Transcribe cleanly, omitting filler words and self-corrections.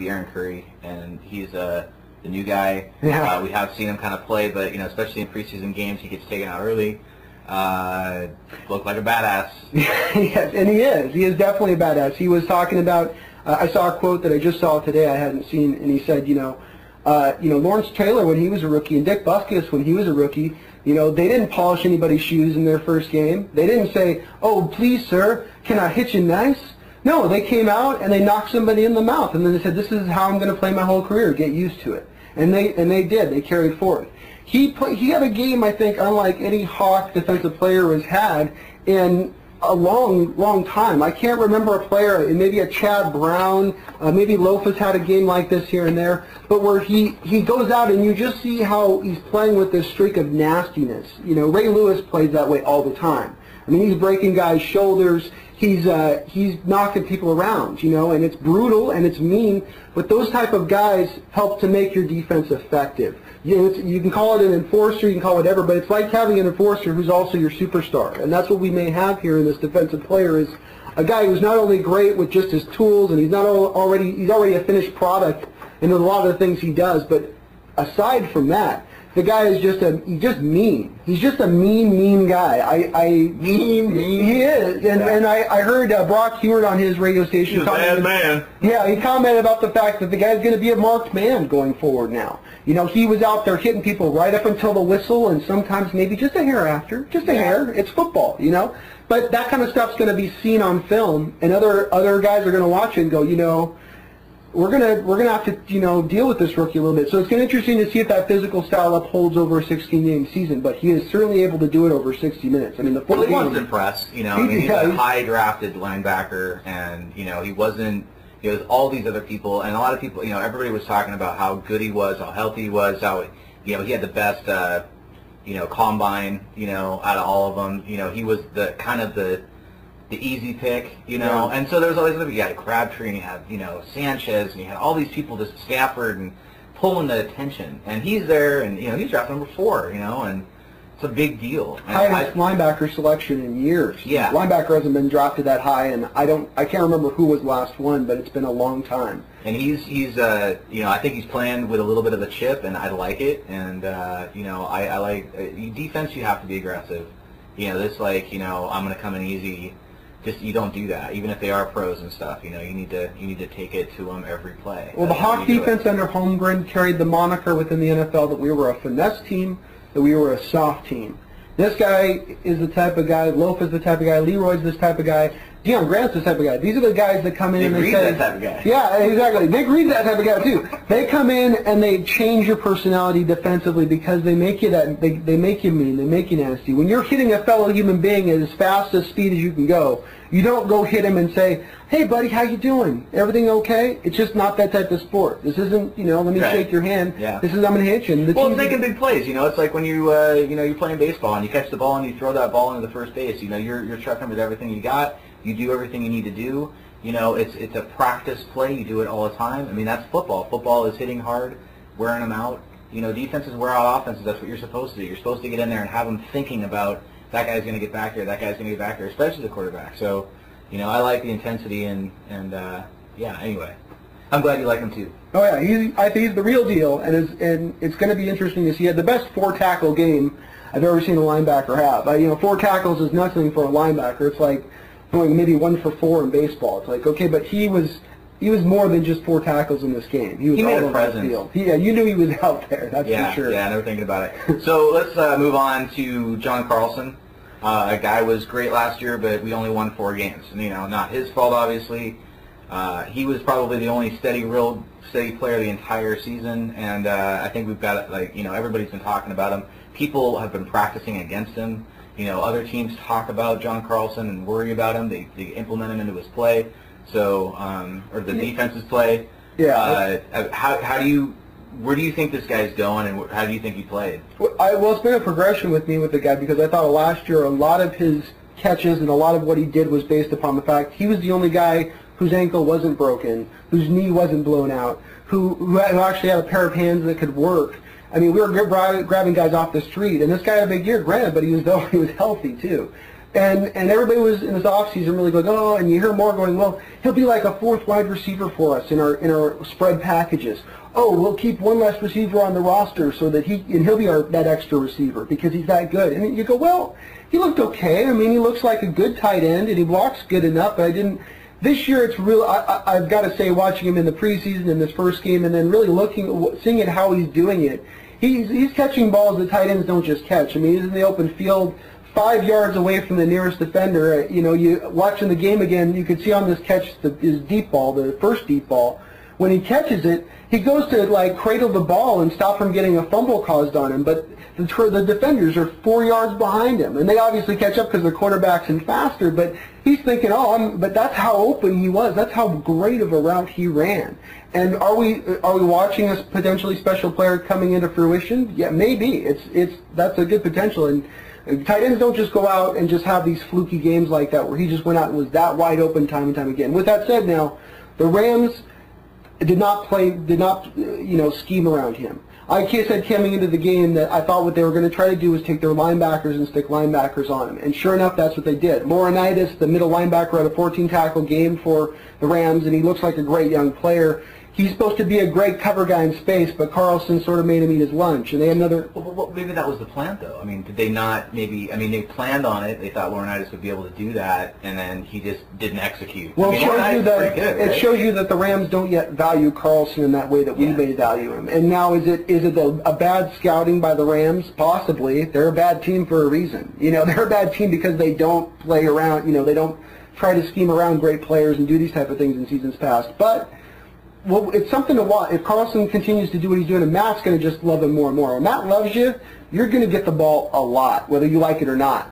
Aaron Curry, and he's the new guy. Yeah. We have seen him kind of play, but especially in preseason games, he gets taken out early. Looked like a badass. Yes, and he is. He is definitely a badass. He was talking about. I saw a quote that I just saw today. I hadn't seen, and he said, Lawrence Taylor when he was a rookie, and Dick Butkus when he was a rookie. They didn't polish anybody's shoes in their first game. They didn't say, "Oh, please, sir, can I hit you nice?" No, they came out and they knocked somebody in the mouth, and then they said, "This is how I'm going to play my whole career. Get used to it." And they did. They carried forward. He had a game, I think, unlike any Hawk defensive player has had in a long time. I can't remember a player, maybe a Chad Brown, maybe Lofa's had a game like this here and there, but where he goes out and you just see how he's playing with this streak of nastiness. Ray Lewis plays that way all the time. I mean, he's breaking guys' shoulders. He's knocking people around, and it's brutal and it's mean. But those type of guys help to make your defense effective. You can call it an enforcer, you can call it whatever, but it's like having an enforcer who's also your superstar. And that's what we may have here in this defensive player is a guy who's not only great with just his tools, and he's already a finished product in a lot of the things he does. But aside from that, the guy is he's just mean. He's just a mean guy. Mean. He is. And I heard Brock Heward on his radio station. He's a bad man. Yeah, he commented about the fact that the guy's going to be a marked man going forward now. He was out there hitting people right up until the whistle, and sometimes maybe just a hair after. Just a hair. It's football, But that kind of stuff's going to be seen on film, and other guys are going to watch it and go, we're gonna have to deal with this rookie a little bit. So it's going to be interesting to see if that physical style upholds over a 16-game season. But he is certainly able to do it over 60 minutes. I mean, the he wasn't impressed. He's a high drafted linebacker, and he wasn't. It was all these other people, and a lot of people. Everybody was talking about how good he was, how healthy he was, how he had the best combine out of all of them. He was the kind of the easy pick, and so there was always you had Crabtree, and you had Sanchez, and you had all these people, just Stafford, and pulling the attention, and he's there, and he's drafted number 4, and it's a big deal. Highest linebacker selection in years. Yeah, linebacker hasn't been drafted that high, and I can't remember who was last one, but it's been a long time. And he's I think he's playing with a little bit of a chip, and I like it, and I like defense. You have to be aggressive. I'm going to come in easy. Just you don't do that, even if they are pros and stuff. You need to take it to them every play. Well, the Hawk defense under Holmgren carried the moniker within the NFL that we were a finesse team, that we were a soft team. This guy is the type of guy. Loaf is the type of guy. Leroy's this type of guy. Deion Grant's the type of guy. These are the guys that come in and they say, that type of guy. Yeah, exactly. Nick Reed's that type of guy too. They come in and they change your personality defensively because they make you they make you mean, they make you nasty. When you're hitting a fellow human being at as fast as speed as you can go, you don't go hit him and say, "Hey buddy, how you doing? Everything okay?" It's just not that type of sport. This isn't, let me shake your hand. Yeah. This is I'm gonna hit you. And it's making big plays. It's like when you're playing baseball and you catch the ball and you throw that ball into the first base. You're trucking with everything you got. You do everything you need to do. It's a practice play. You do it all the time. I mean, that's football. Football is hitting hard, wearing them out. Defenses wear out offenses. That's what you're supposed to do. You're supposed to get in there and have them thinking about that guy's going to get back here, that guy's going to get back here, especially the quarterback. So, I like the intensity and anyway. I'm glad you like him too. Oh yeah, I think he's the real deal, and it's going to be interesting to see. He had the best 4-tackle game I've ever seen a linebacker have. 4 tackles is nothing for a linebacker. It's like going maybe 1 for 4 in baseball. It's like, okay, but he was more than just 4 tackles in this game. He was all over the field. Yeah, you knew he was out there. That's for sure. Yeah, never thinking about it. So let's move on to John Carlson. A guy was great last year, but we only won 4 games. Not his fault, obviously. He was probably the only steady player the entire season, and I think we've got everybody's been talking about him. People have been practicing against him. Other teams talk about John Carlson and worry about him. They implement him into his play, or the defense's play. Yeah. Where do you think this guy's going, and how do you think he played? Well, it's been a progression with me with the guy because I thought last year a lot of his catches and a lot of what he did was based upon the fact he was the only guy whose ankle wasn't broken, whose knee wasn't blown out, who actually had a pair of hands that could work. I mean, we were grabbing guys off the street, and this guy had a big year, granted, but he was healthy too. And everybody was in this offseason really going, oh, and you hear more going, well, he'll be like a fourth wide receiver for us in our spread packages. Oh, we'll keep one less receiver on the roster so that he'll be that extra receiver because he's that good. And you go, well, he looked okay. I mean, he looks like a good tight end and he walks good enough, but I didn't. This year, it's real. I've got to say, watching him in the preseason in this first game, and then really seeing it how he's doing it. He's catching balls that tight ends don't just catch. I mean, he's in the open field, 5 yards away from the nearest defender. You know, you watching the game again, you could see on this catch his deep ball, the first deep ball. When he catches it, he goes to like cradle the ball and stop from getting a fumble caused on him, but the defenders are 4 yards behind him, and they obviously catch up because the quarterback's in faster. But he's thinking, but that's how open he was. That's how great of a route he ran. And are we watching a potentially special player coming into fruition? Yeah, maybe. That's a good potential. And tight ends don't just go out and just have these fluky games like that where he just went out and was that wide open time and time again. With that said, now the Rams did not scheme around him. I said coming into the game that I thought what they were going to try to do was take their linebackers and stick linebackers on him. And sure enough, that's what they did. Laurinaitis, the middle linebacker, had a 14-tackle game for the Rams, and he looks like a great young player. He's supposed to be a great cover guy in space, but Carlson sort of made him eat his lunch. And they had another... Well, maybe that was the plan, though. I mean, did they not maybe... I mean, they planned on it. They thought Laurinaitis would be able to do that, and then he just didn't execute. Well, I mean, it shows you that the Rams don't yet value Carlson in that way that we may value him. And now, is it a bad scouting by the Rams? Possibly. They're a bad team for a reason. You know, they're a bad team because they don't play around. You know, they don't try to scheme around great players and do these type of things in seasons past. But... well, it's something to watch. If Carlson continues to do what he's doing, and Matt's going to just love him more and more. When Matt loves you, you're going to get the ball a lot, whether you like it or not.